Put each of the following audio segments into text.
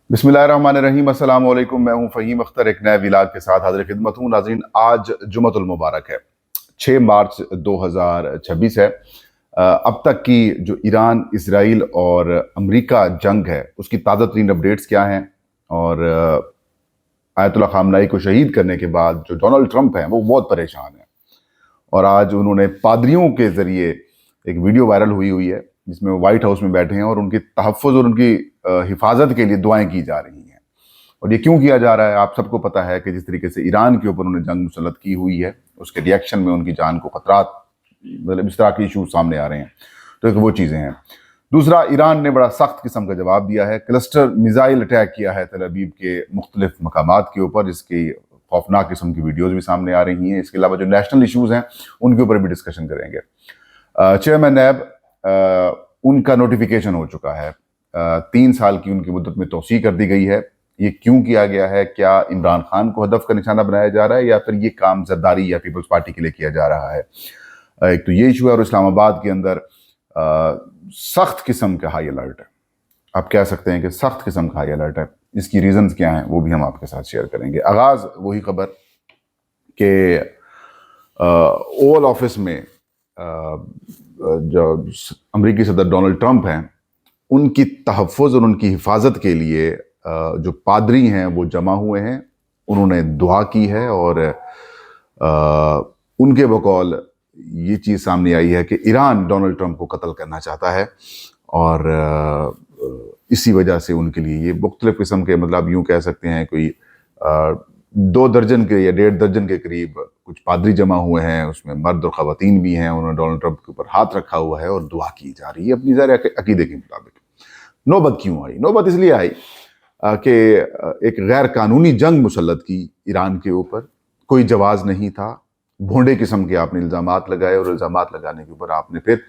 बिस्मिल्लाहिर्रहमानिर्रहीम। अस्सलाम वालेकुम। मैं हूं फ़हीम अख्तर, एक नए व्लॉग के साथ हाज़िर खिदमत हूं। नाज़रीन, आज जुमअतुल मुबारक है, 6 मार्च 2026 है। अब तक की जो ईरान, इसराइल और अमेरिका जंग है, उसकी ताज़ा तरीन अपडेट्स क्या हैं, और आयतुल्लाह ख़ामनाई को शहीद करने के बाद जो डोनाल्ड ट्रंप हैं वो बहुत परेशान हैं, और आज उन्होंने पादरियों के ज़रिए एक वीडियो वायरल हुई है जिसमें वो वाइट हाउस में बैठे हैं और उनकी तहफ़्फ़ुज़ और उनकी हिफाजत के लिए दुआएं की जा रही हैं। और ये क्यों किया जा रहा है, आप सबको पता है कि जिस तरीके से ईरान के ऊपर उन्होंने जंग मुसल्लत की हुई है, उसके रिएक्शन में उनकी जान को खतरात, मतलब इस तरह के इशूज सामने आ रहे हैं। तो एक वो चीज़ें हैं। दूसरा, ईरान ने बड़ा सख्त किस्म का जवाब दिया है, क्लस्टर मिसाइल अटैक किया है तल अवीव के मुख्तलिफ मकामात के ऊपर, जिसकी खौफनाक किस्म की वीडियोज़ भी सामने आ रही हैं। इसके अलावा जो नेशनल इशूज़ हैं उनके ऊपर भी डिस्कशन करेंगे। चेयरमैन नैब, उनका नोटिफिकेशन हो चुका है, 3 साल की उनकी मुद्दत में तोसी कर दी गई है। ये क्यों किया गया है? क्या इमरान खान को हदफ का निशाना बनाया जा रहा है, या फिर ये काम जरदारी या पीपल्स पार्टी के लिए किया जा रहा है? एक तो ये इशू है, और इस्लामाबाद के अंदर सख्त किस्म का हाई अलर्ट है। आप कह सकते हैं कि सख्त किस्म का हाई अलर्ट है। इसकी रीजंस क्या हैं वो भी हम आपके साथ शेयर करेंगे। आगाज़ वही खबर कि ओवल ऑफिस में जो अमरीकी सदर डोनाल्ड ट्रंप हैं, उनकी तहफ़्फ़ुज़ और उनकी हिफाजत के लिए जो पादरी हैं वो जमा हुए हैं। उन्होंने दुआ की है, और उनके बकौल ये चीज़ सामने आई है कि ईरान डोनाल्ड ट्रंप को कत्ल करना चाहता है, और इसी वजह से उनके लिए ये मुख्तलिफ़ किस्म के, मतलब यूँ कह सकते हैं कोई 2 दर्जन के या 1.5 दर्जन के करीब कुछ पादरी जमा हुए हैं। उसमें मर्द और ख़वातीन भी हैं। उन्होंने डोनाल्ड ट्रंप के ऊपर हाथ रखा हुआ है और दुआ की जा रही है अपनी ज़ाहिर अकीदे के मुताबिक। नौबत क्यों आई? नौबत इसलिए आई कि एक गैर कानूनी जंग मुसल्लत की ईरान के ऊपर, कोई जवाज़ नहीं था। भोंडे किस्म के आपने इल्ज़ामात लगाए, और इल्ज़ामात लगाने के ऊपर आपने फिर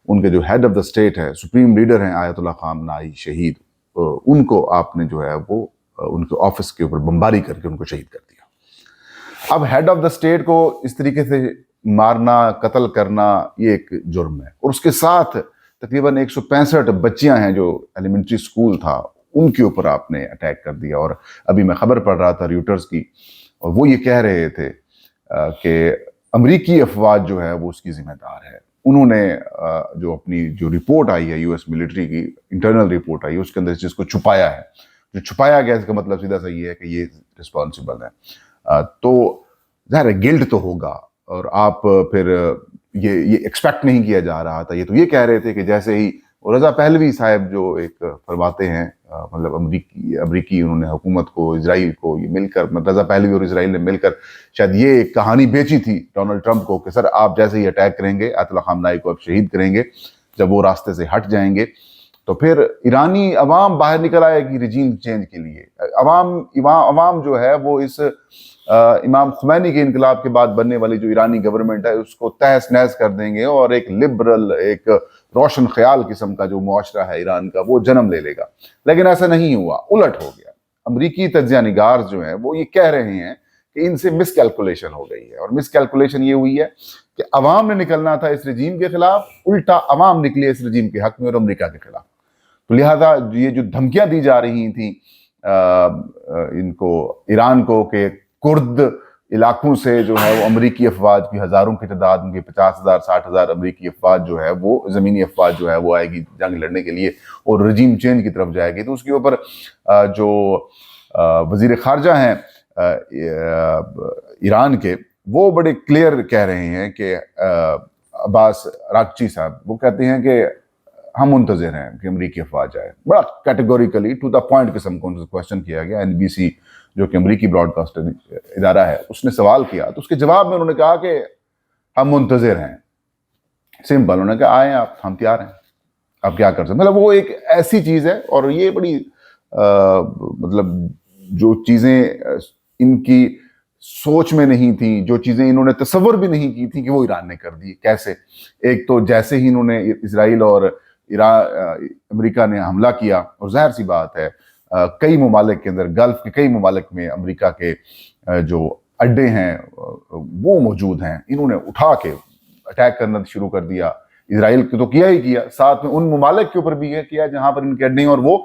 उनके जो हेड ऑफ द स्टेट है, सुप्रीम लीडर हैं आयतुल्लाह ख़ामनाई शहीद, उनको आपने जो है वो उनके ऑफिस के ऊपर बमबारी करके उनको शहीद कर दिया। अब हेड ऑफ द स्टेट को इस तरीके से मारना, कत्ल करना, ये एक जुर्म है। और उसके साथ तकरीबन 165 बच्चियां हैं जो एलिमेंट्री स्कूल था, उनके ऊपर आपने अटैक कर दिया। और अभी मैं खबर पढ़ रहा था रॉयटर्स की, और वो ये कह रहे थे कि अमरीकी अफवाज जो है वो उसकी जिम्मेदार है। उन्होंने जो अपनी जो रिपोर्ट आई है यूएस मिलिट्री की, इंटरनल रिपोर्ट आई है, उसके अंदर इस चीज़ को छुपाया है। जो छुपाया गया इसका मतलब सीधा सा ये है कि ये रिस्पॉन्सिबल है। तो ज़ाहिर है गिल्ट तो होगा, और आप फिर ये एक्सपेक्ट नहीं किया जा रहा था। ये तो ये कह रहे थे कि जैसे ही रज़ा पहलवी साहब जो एक फरमाते हैं, मतलब अमरीकी उन्होंने हुकूमत को, इसराइल को, ये मिलकर, मतलब रज़ा पहलवी और इसराइल ने मिलकर शायद ये एक कहानी बेची थी डोनाल्ड ट्रंप को कि सर आप जैसे ही अटैक करेंगे, आयतुल्लाह ख़ामनाई को आप शहीद करेंगे, जब वो रास्ते से हट जाएंगे तो फिर ईरानी अवाम बाहर निकल आएगी रजीम चेंज के लिए। अवाम जो है वो इस इमाम खुमैनी के इनकलाब के बाद बनने वाली जो ईरानी गवर्नमेंट है उसको तहस नहस कर देंगे, और एक लिबरल, एक रोशन ख्याल किस्म का जो मुआशरा है ईरान का, वो जन्म ले लेगा। लेकिन ऐसा नहीं हुआ, उलट हो गया। अमरीकी तज्ज़िया निगार जो हैं वो ये कह रहे हैं कि इनसे मिसकैलकुलेशन हो गई है, और मिसकैलकुलेशन ये हुई है कि अवाम ने निकलना था इस रजीम के खिलाफ, उल्टा अवाम निकली इस रजीम के हक में और अमरीका के खिलाफ। तो लिहाजा ये जो धमकियां दी जा रही थी इनको, ईरान को, कि कुर्द इलाकों से जो है वो अमरीकी अफवाज की हज़ारों की तादाद, उनकी 50,000 60,000 अमरीकी अफवाज जो है वो, ज़मीनी अफवाज जो है वो आएगी जंग लड़ने के लिए और रजीम चेंज की तरफ जाएगी। तो उसके ऊपर जो वज़ीर ख़ारजा हैं ईरान के, वो बड़े क्लियर कह रहे हैं कि अब्बास अरागची साहब, वो कहते हैं कि हम मुंतज़िर हैं कि अमरीकी अफवाज आए। बड़ा कैटेगोरिकली टू द पॉइंट किस्म को उनसे क्वेश्चन किया गया। NBC जो कि अमरीकी ब्रॉडकास्टर इदारा है, उसने सवाल किया, तो उसके जवाब में उन्होंने कहा कि हम मुंतज़िर हैं। सिंपल, उन्होंने कहा आए आप, हम तैयार हैं, आप क्या कर सकते। मतलब वो एक ऐसी चीज़ है, और ये बड़ी मतलब जो चीज़ें इनकी सोच में नहीं थी, जो चीज़ें इन्होंने तसव्वुर भी नहीं की थी कि वो ईरान ने कर दी। कैसे? एक तो जैसे ही इन्होंने इसराइल और अमेरिका ने हमला किया, और जाहिर सी बात है कई ममालिक के अंदर, गल्फ के कई ममालिक में अमेरिका के जो अड्डे हैं वो मौजूद हैं, इन्होंने उठा के अटैक करना शुरू कर दिया। इसराइल को तो किया ही किया, साथ में उन ममालिक के ऊपर भी किया जहां पर इनके अड्डे हैं, और वो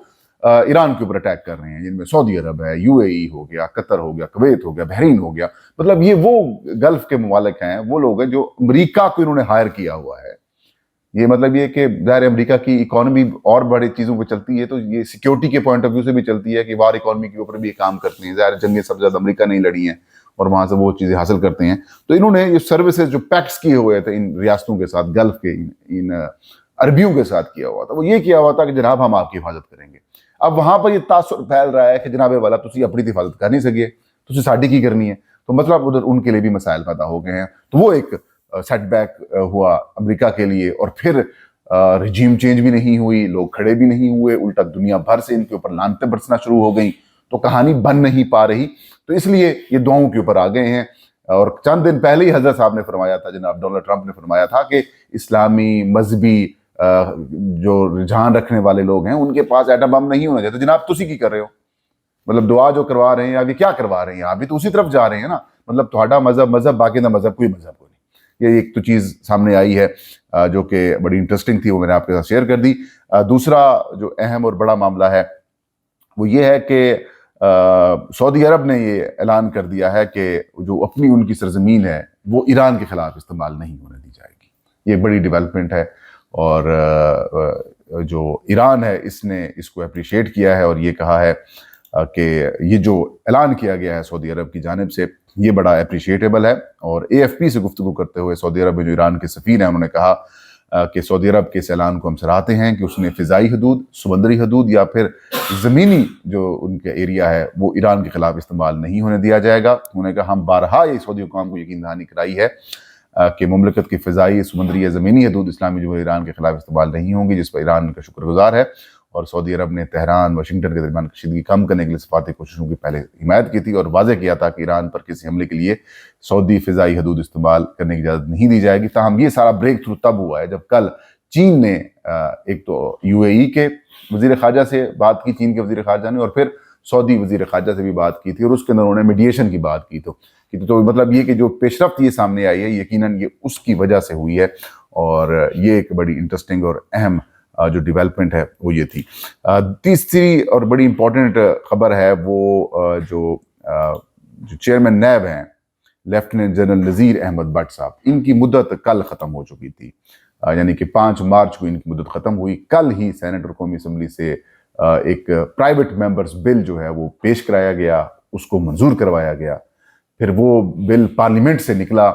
ایران کے اوپر اٹیک کر رہے ہیں، جن میں سعودی عرب ہے، UAE ہو گیا، قطر ہو گیا، کویت ہو گیا، بحرین ہو گیا. مطلب یہ وہ گلف کے ممالک ہیں، وہ لوگ ہیں جو امریکہ کو انہوں نے ہائر کیا ہوا ہے. یہ مطلب یہ کہ ظاہر امریکہ کی اکانومی اور بڑے چیزوں پہ چلتی ہے، تو یہ سیکیورٹی کے پوائنٹ آف ویو سے بھی چلتی ہے کہ وار اکانومی کے اوپر بھی یہ کام کرتے ہیں. ظاہر جنگیں سب سے زیادہ امریکہ نہیں لڑی ہیں اور وہاں سے وہ چیزیں حاصل کرتے ہیں. تو انہوں نے یہ سروسز جو پیکٹس کیے ہوئے تھے ان ریاستوں کے ساتھ، گلف کے ان عربیوں کے ساتھ کیا ہوا تھا، وہ یہ کیا ہوا تھا کہ جناب ہم آپ کی حفاظت کریں گے. اب وہاں پر یہ تاثر پھیل رہا ہے کہ جناب والا تسی اپنی حفاظت کر نہیں سکے، تسی ساڈی کی کرنی ہے. تو مطلب ادھر ان کے لیے بھی مسائل پیدا ہو گئے ہیں. تو وہ ایک سیٹ بیک ہوا امریکہ کے لیے. اور پھر رجیم چینج بھی نہیں ہوئی، لوگ کھڑے بھی نہیں ہوئے، الٹا دنیا بھر سے ان کے اوپر لعنتیں برسنا شروع ہو گئیں. تو کہانی بن نہیں پا رہی. تو اس لیے یہ دعاؤں کے اوپر آ گئے ہیں. اور چند دن پہلے ہی حضرت صاحب نے فرمایا تھا، جناب ڈونلڈ ٹرمپ نے فرمایا تھا کہ اسلامی مذہبی جو رجحان رکھنے والے لوگ ہیں ان کے پاس ایٹم بم نہیں ہونا چاہیے. تو جناب تسی کی کر رہے ہو؟ مطلب دعا جو کروا رہے ہیں اب یہ کیا کروا رہے ہیں؟ آپ بھی تو اسی طرف جا رہے ہیں نا. مطلب تہاڈا مذہب باقی نہ مذہب کوئی مذہب کو نہیں. یہ ایک تو چیز سامنے آئی ہے جو کہ بڑی انٹرسٹنگ تھی، وہ میں نے آپ کے ساتھ شیئر کر دی. دوسرا جو اہم اور بڑا معاملہ ہے وہ یہ ہے کہ سعودی عرب نے یہ اعلان کر دیا ہے کہ جو اپنی ان کی سرزمین ہے وہ ایران کے خلاف استعمال نہیں ہونے دی جائے گی. یہ ایک بڑی ڈیولپمنٹ ہے اور جو ایران ہے اس نے اس کو اپریشیٹ کیا ہے اور یہ کہا ہے کہ یہ جو اعلان کیا گیا ہے سعودی عرب کی جانب سے یہ بڑا اپریشیٹیبل ہے. اور AFP سے گفتگو کرتے ہوئے سعودی عرب میں جو ایران کے سفیر ہیں انہوں نے کہا کہ سعودی عرب کے اس اعلان کو ہم سراہتے ہیں کہ اس نے فضائی حدود، سمندری حدود یا پھر زمینی جو ان کا ایریا ہے وہ ایران کے خلاف استعمال نہیں ہونے دیا جائے گا. انہوں نے کہا ہم بارہا یہ سعودی حکام کو یقین دہانی کرائی ہے کہ مملکت کی فضائی، سمندری یا زمینی حدود اسلامی جمہوریہ ایران کے خلاف استعمال نہیں ہوں گی، جس پر ایران کا شکر گزار ہے. اور سعودی عرب نے تہران، واشنگٹن کے درمیان کشیدگی کم کرنے کے لیے سفارتی کوششوں کی پہلے حمایت کی تھی اور واضح کیا تھا کہ ایران پر کسی حملے کے لیے سعودی فضائی حدود استعمال کرنے کی اجازت نہیں دی جائے گی. تاہم یہ سارا بریک تھرو تب ہوا ہے جب کل چین نے ایک تو UAE کے وزیر خارجہ سے بات کی، چین کے وزیر خارجہ نے، اور پھر سعودی وزیر خارجہ سے بھی بات کی تھی اور اس کے اندر انہوں نے میڈیشن کی بات کی. تو مطلب یہ کہ جو پیش رفت یہ سامنے آئی ہے یقیناً یہ اس کی وجہ سے ہوئی ہے. اور یہ ایک بڑی انٹرسٹنگ اور اہم جو ڈیولپمنٹ ہے وہ یہ تھی. تیسری اور بڑی امپورٹنٹ خبر ہے وہ جو چیئرمین نیب ہیں لیفٹیننٹ جنرل نذیر احمد بٹ صاحب، ان کی مدت کل ختم ہو چکی تھی. یعنی کہ 5 مارچ کو ان کی مدت ختم ہوئی. کل ہی سینٹ اور قومی اسمبلی سے ایک پرائیویٹ ممبرز بل جو ہے وہ پیش کرایا گیا، اس کو منظور کروایا گیا. پھر وہ بل پارلیمنٹ سے نکلا،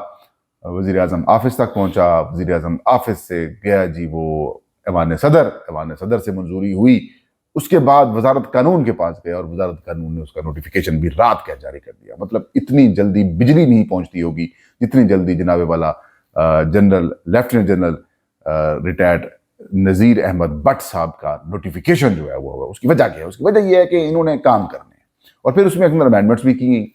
وزیر اعظم آفس تک پہنچا، وزیر اعظم آفس سے گیا جی وہ ایوان صدر سے منظوری ہوئی. اس کے بعد وزارت قانون کے پاس گیا اور وزارت قانون نے اس کا نوٹیفیکیشن بھی رات کا جاری کر دیا. مطلب اتنی جلدی بجلی نہیں پہنچتی ہوگی جتنی جلدی جناب والا lieutenant general retired Nazir Ahmed Butt صاحب کا نوٹیفیکیشن جو ہے وہ ہوا. اس کی وجہ کیا ہے؟ اس کی وجہ یہ ہے کہ انہوں نے کام کرنے ہیں اور پھر اس میں اندر امینڈمنٹس بھی کی.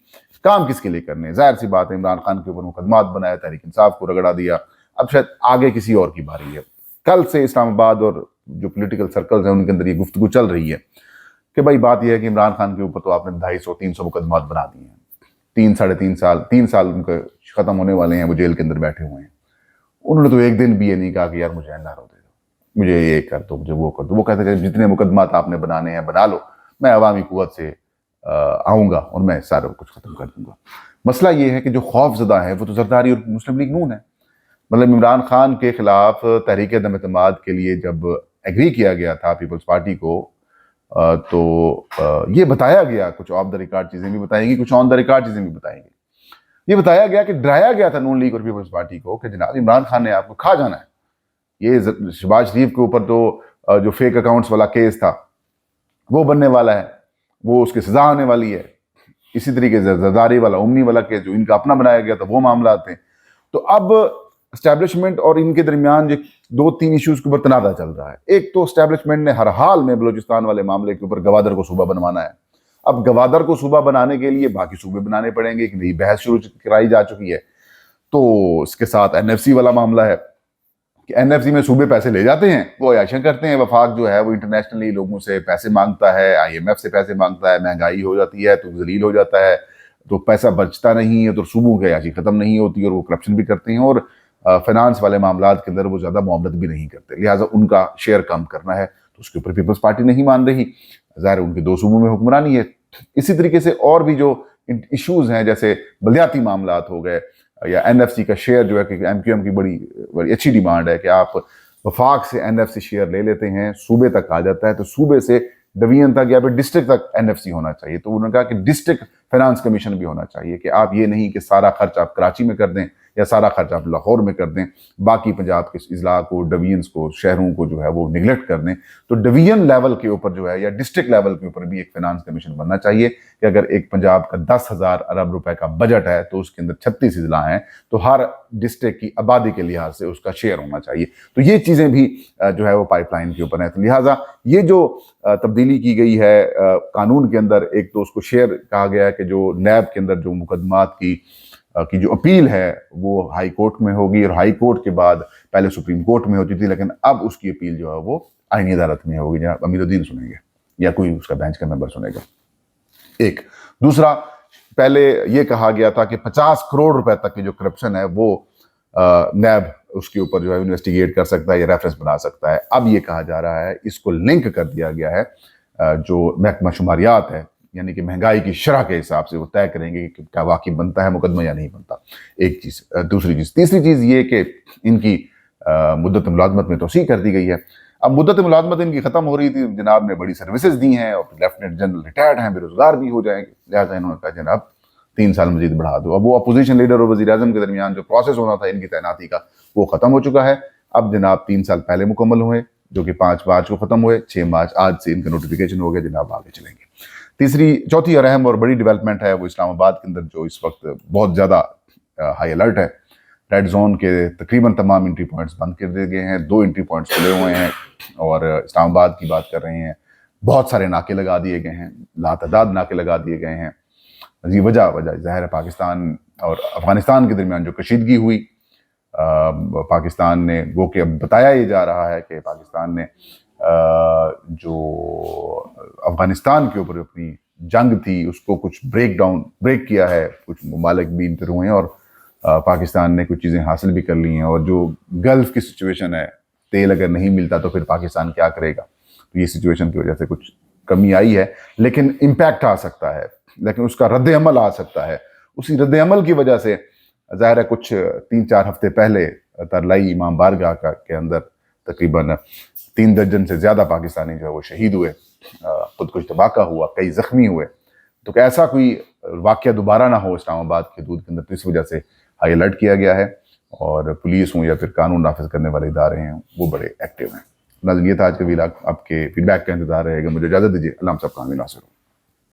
کام کس کے لیے کرنے ہیں؟ ظاہر سی بات ہے عمران خان کے اوپر مقدمات بنایا، تحریک انصاف کو رگڑا دیا. اب شاید آگے کسی اور کی باری ہے. کل سے اسلام آباد اور جو پولیٹیکل سرکلز ہیں ان کے اندر یہ گفتگو چل رہی ہے کہ بھائی بات یہ ہے کہ عمران خان کے اوپر تو آپ نے 250-300 مقدمات بنا دیے ہیں. 3 سال ان کے ختم ہونے والے ہیں، وہ جیل کے اندر بیٹھے ہوئے ہیں. انہوں نے تو ایک دن بھی یہ نہیں کہا کہ یار مجھے NRO دے دو، مجھے یہ کر دو، مجھے وہ کر دو. وہ کہتے ہیں جتنے مقدمات آپ نے بنانے ہیں بنا لو، میں عوامی قوت سے آؤں گا اور میں سارا کچھ ختم کر دوں گا. مسئلہ یہ ہے کہ جو خوف زدہ ہے وہ تو زرداری اور مسلم لیگ نون ہے. مطلب عمران خان کے خلاف تحریک عدم اعتماد کے لیے جب ایگری کیا گیا تھا پیپلز پارٹی کو تو یہ بتایا گیا، کچھ آف دا ریکارڈ چیزیں بھی بتائیں گی، کچھ آن دا ریکارڈ چیزیں بھی بتائیں گی. یہ بتایا گیا کہ ڈرایا گیا تھا نون لیگ اور پیپلز پارٹی کو کہ جناب عمران خان نے آپ کو کھا جانا ہے. یہ شہباز شریف کے اوپر تو جو فیک اکاؤنٹس والا کیس تھا وہ بننے والا ہے، وہ اس کی سزا ہونے والی ہے. اسی طریقے سے زرداری والا، امنی والا کیس جو ان کا اپنا بنایا گیا تھا وہ معاملات ہیں. تو اب اسٹیبلشمنٹ اور ان کے درمیان جو 2-3 ایشوز کے اوپر تنازع چل رہا ہے. ایک تو اسٹیبلشمنٹ نے ہر حال میں بلوچستان والے معاملے کے اوپر گوادر کو صوبہ بنوانا ہے. اب گوادر کو صوبہ بنانے کے لیے باقی صوبے بنانے پڑیں گے. ایک نئی بحث شروع کرائی جا چکی ہے. تو اس کے ساتھ NFC والا معاملہ ہے کہ NFC میں صوبے پیسے لے جاتے ہیں، وہ عیاشیں کرتے ہیں. وفاق جو ہے وہ انٹرنیشنلی لوگوں سے پیسے مانگتا ہے، IMF سے پیسے مانگتا ہے. مہنگائی ہو جاتی ہے تو ذلیل ہو جاتا ہے، تو پیسہ بچتا نہیں ہے، تو صوبوں کی عیاشی ختم نہیں ہوتی اور وہ کرپشن بھی کرتے ہیں اور فائنانس والے معاملات کے اندر وہ زیادہ معاملت بھی نہیں کرتے. لہٰذا ان کا شیئر کم کرنا ہے. तो उसके ऊपर पीपल्स पार्टी नहीं मान रही। ज़ाहिर है उनके 2 सूबों में हुक्मरानी है। इसी तरीके से और भी जो इश्यूज़ हैं, जैसे बलदियाती मामलात हो गए, या एनएफसी का शेयर जो है कि एमक्यूएम की बड़ी अच्छी डिमांड है कि आप वफाक से एनएफसी शेयर ले लेते हैं, सूबे तक आ जाता है, तो सूबे से डिवीजन तक या फिर डिस्ट्रिक्ट तक एनएफसी होना चाहिए। तो उन्होंने कहा कि डिस्ट्रिक्ट फाइनेंस कमीशन भी होना चाहिए, कि आप ये नहीं कि सारा खर्च आप कराची में कर दें या सारा खर्च आप लाहौर में कर दें, बाकी पंजाब के अजला को, डिवीजन्स को, शहरों को जो है वो निगलेक्ट कर दें। तो डिवीजन लेवल के ऊपर जो है या डिस्ट्रिक्ट लेवल के ऊपर भी एक फाइनेंस कमीशन बनना चाहिए कि अगर एक पंजाब का 10,000 अरब रुपए का बजट है तो उसके अंदर 36 अजला हैं, तो हर डिस्ट्रिक्ट की आबादी के लिहाज से उसका शेयर होना चाहिए। तो ये चीज़ें भी जो है वो पाइपलाइन के ऊपर है। तो लिहाजा ये जो तब्दीली की गई है कानून के अंदर, एक तो उसको शेयर कहा गया है कि जो नैब के अंदर जो मुकदमात की जो अपील है वो हाई कोर्ट में होगी, और हाई कोर्ट के बाद पहले सुप्रीम कोर्ट में होती थी, लेकिन अब उसकी अपील जो है वो आईनी अदालत में होगी, जनाब अमीरुद्दीन सुनेंगे या कोई उसका बेंच का मेंबर सुनेगा। एक दूसरा, पहले ये कहा गया था कि 50 करोड़ रुपए तक की जो करप्शन है वो नैब उसके ऊपर जो है इन्वेस्टिगेट कर सकता है या रेफरेंस बना सकता है। अब ये कहा जा रहा है, इसको लिंक कर दिया गया है, जो महकमा शुमारियात है, यानी कि महंगाई की शरह के हिसाब से वो तय करेंगे कि क्या वाकई बनता है मुकदमा या नहीं बनता। एक चीज़। दूसरी चीज़, तीसरी चीज़ ये कि इनकी मुद्दत मुलाजमत में तोसी कर दी गई है। अब मुद्दत मुलाजमत इनकी ख़त्म हो रही थी, जनाब ने बड़ी सर्विसेज दी हैं और लेफ्टिनेंट जनरल रिटायर्ड हैं, बेरोजगार भी हो जाएंगे, लिहाजा इन्होंने कहा जनाब 3 साल मजीद बढ़ा दो। अब वो अपोजिशन लीडर और वज़ीर आज़म के दरमियान जो प्रोसेस होना था इनकी तैनाती का, वो ख़त्म हो चुका है। अब जनाब 3 साल पहले मुकम्मल हुए, जो कि 5 मार्च को ख़त्म हुए। 6 मार्च आज से इनका नोटिफिकेशन हो गया, जनाब आगे चलेंगे। चौथी और अहम और बड़ी डेवलपमेंट है वो इस्लामाबाद के अंदर जो इस वक्त बहुत ज़्यादा हाई अलर्ट है। रेड जोन के तकरीबन तमाम एंट्री पॉइंट्स बंद कर दिए गए हैं, 2 एंट्री पॉइंट्स खुले हुए हैं, और इस्लामाबाद की बात कर रहे हैं, बहुत सारे नाके लगा दिए गए हैं, लातादाद नाके लगा दिए गए हैं। ये वजह ज़ाहिर है पाकिस्तान और अफगानिस्तान के दरमियान जो कशीदगी हुई, पाकिस्तान ने, गो के अब बताया ये जा रहा है कि पाकिस्तान ने जो अफगानिस्तान के ऊपर अपनी जंग थी उसको कुछ ब्रेक किया है, कुछ ममालिक भी इंटर हुए हैं, और पाकिस्तान ने कुछ चीज़ें हासिल भी कर ली हैं। और जो गल्फ़ की सिचुएशन है, तेल अगर नहीं मिलता तो फिर पाकिस्तान क्या करेगा, तो ये सिचुएशन की वजह से कुछ कमी आई है, लेकिन इम्पैक्ट आ सकता है, लेकिन उसका रद्द अमल आ सकता है। उसी रद्द अमल की वजह से ज़ाहिर है कुछ 3-4 हफ्ते पहले तरलाई इमाम बारगाह के अंदर तकरीबन 3 दर्जन से ज़्यादा पाकिस्तानी जो है वो शहीद हुए, खुदकुश धमाका हुआ, कई ज़ख्मी हुए। तो ऐसा कोई वाक़या दोबारा ना हो इस्लामाबाद के हदूद के अंदर, तो इस वजह से हाई अलर्ट किया गया है, और पुलिस हों या फिर कानून नाफिज करने वाले इदारे हैं वो बड़े एक्टिव हैं। नाज़रीन, ये था आज का व्लॉग। आपके फीडबैक का इंतजार रहेगा। मुझे इजाज़त दीजिए। अल्लाह सब कामिल नासिर हो।